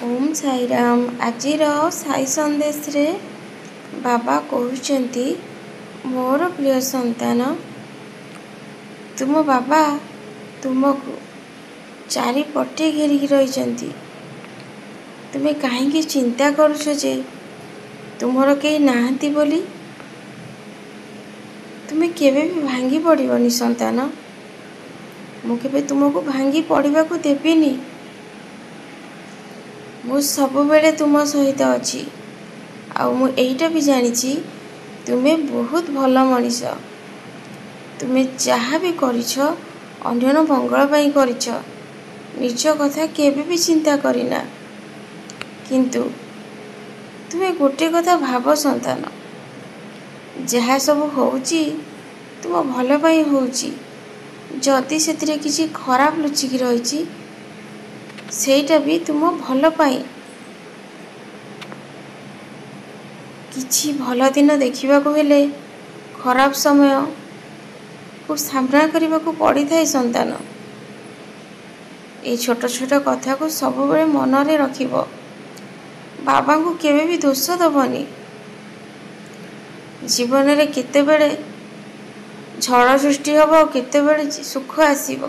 ओम साईराम। आजिर साई संदेश रे बाबा कहते मोर प्रिय संतान तुम बाबा तुमको चारिपटे घेरिकी रही। तुम्हें कहीं चिंता करुछ जे तुमर कई नाहंती बोली तुम्हें केवे भी भांगी पड़ोनी संतान। मुझे तुमको भांगी पड़ा को देविनी। मु सब बेले तुम सहित अच्छी आईटा भी जानी तुम्हें बहुत भल मनीष। तुम्हें जहाँ भी करिछ अन्यन मंगल पाई करिछ। निज कथा केबे भी चिंता करिना। किंतु तुम्हें गोटे कथा भाव संतान जहाँ सब होउची तुम भल पाई होउची। जदि से किसी खराब लुचिकी रही सेटा भी तुम भल पाई। किछि भल दिन देखा हेले खराब समय को सामना करने को पड़ी थाए संतान। ये छोट छोट कथा को सब बेले मन रे रखिब। बाबा को केवे भी दोष दबनी। जीवन रे केते बेले झड़ सृष्टि हब केते बेले सुख आसीब।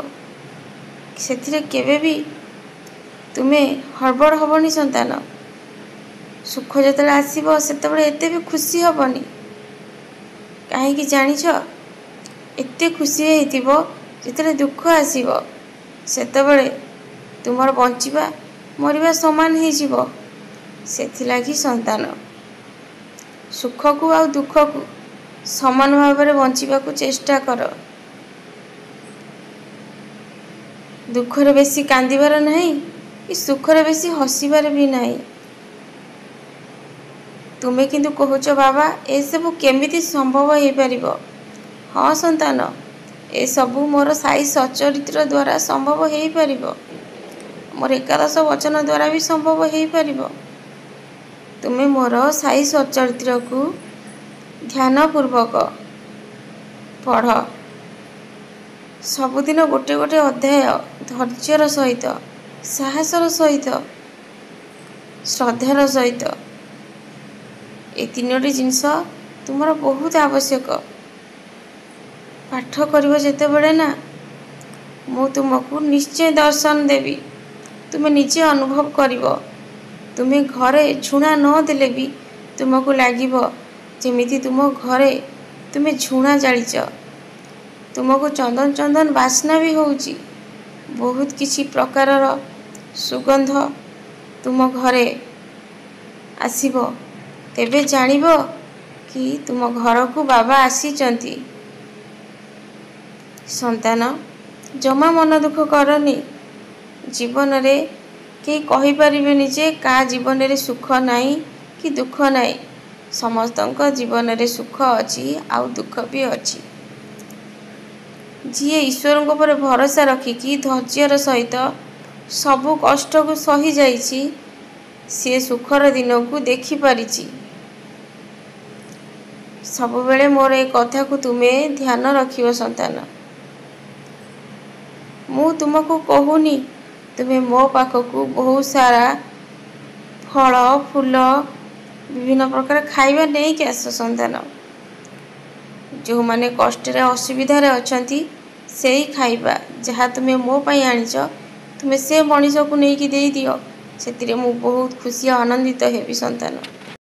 सेथिरे केवे भी तुम्हें हड़बड़ हबनी संतान। सुख जते आसीब सेते एते भी खुशी हबनी। कहीं जानिछ एते खुशी हेतिबो जिते दुख आसीब सेते तुमर बंचिबा मरिबा समान हो जिवो। सेथिलागी संतान सुख को आ दुख को समान भाव में बंचिबा को चेष्टा कर। दुखरे बेसी कांदिबार नहीं कि सुखरे बेसी हसीबार भी नहीं। तुम्हें किंतु कहूच बाबा ए सब केमिति संभव हो पारिबो। हाँ संतान ए सबू मोर साई सचरित्र द्वारा संभव हो पारिबो। मोर एकादश वचन द्वारा भी संभव हो पारिबो। तुम्हें मोर साई सचरित्र को ध्यान पूर्वक पढ़। सबुदिन गोटे गोटे अध्याय धैर्यर सहित साहसर सहित श्रद्धार सहित ए तीनोटी जिनस तुमर बहुत आवश्यक। पाठ करिवो जेते बेले ना मु तुमको निश्चय दर्शन देवी। तुम्हें निजे अनुभव करिवो। तुम्हें घरे झुणा न देले भी तुमको लागिवो जेमिति तुम घरे तुम्हें झुणा जालिच। तुमको चंदन चंदन बास्ना भी होउची। बहुत किछि प्रकारर सुगंध तुम घरे आसीबो। तेबे जानिबो कि तुम घर को बाबा आसीचंती। संतान जमा मन दुख करनी। जीवन रे कई कहि परिबेनि जे का जीवन रे सुख नाही कि दुख नाही। समस्तक जीवन रे सुख अछि आ दुख भी अछि। जी ईश्वर पर भरोसा रखिकी धैर्यर सहित सबु कष्ट को सही जाइछि सी सुखर दिन को देखि पारिछि। सब बेले मोर ए कथा को तुम्हें ध्यान रखियो संतान। मु तुमको कहूनी तुम्हें मो पाखक बहुत सारा फल फूल विभिन्न प्रकार खाइबा नहीं कि आस संतान। जो माने कष्ट असुविधा अच्छी से ही खाइबा जहाँ तुम्हें मो पाई आनिच तुम्हें से मनीष को लेकिन दे दियो। से मु बहुत खुशी आनंदित हेबी संतान।